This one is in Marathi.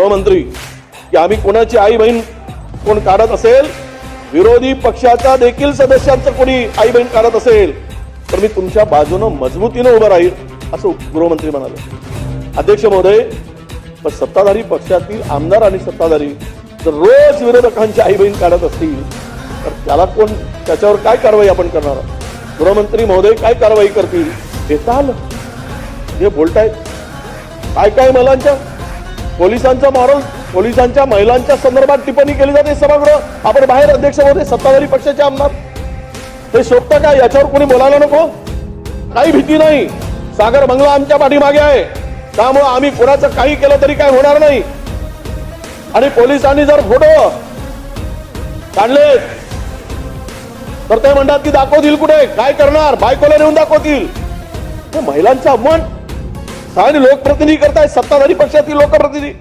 गृहमंत्री की आम्ही कोणाची आई बहीण कोण काढत असेल, विरोधी पक्षाचा देखील सदस्यांचं कोणी आई बहीण काढत असेल तर मी तुमच्या बाजूनं मजबूतीने उभं राहील, असं गृहमंत्री म्हणाले. अध्यक्ष महोदय, पण सत्ताधारी पक्षातील आमदार आणि सत्ताधारी जर रोज विरोधकांची आई बहीण काढत असतील तर त्याच्यावर काय कारवाई आपण करणार? गृहमंत्री महोदय काय कारवाई करतील? बेताल हे बोलतायत. काय महिलांच्या पोलिसांचा मॉरल, पोलिसांच्या महिलांच्या संदर्भात टिप्पणी केली जाते सभागृह आपण बाहेर. अध्यक्ष महोदय, सत्ताधारी पक्षाचे आमदार हे शोभतं का? याच्यावर कोणी बोलायला नको? काही भीती नाही. सागर बंगला आमच्या पाठीमागे आहे, त्यामुळे आम्ही कोणाचं काही केलं तरी काय होणार नाही. आणि पोलिसांनी जर फोटो काढले तर ते म्हणतात की दाखवतील कुठे, काय करणार? बायकोला नेऊन दाखवतील. महिलांचा अपमान आणि लोकप्रतिनिधी करताय, सत्ताधारी पक्षातील लोकप्रतिनिधी.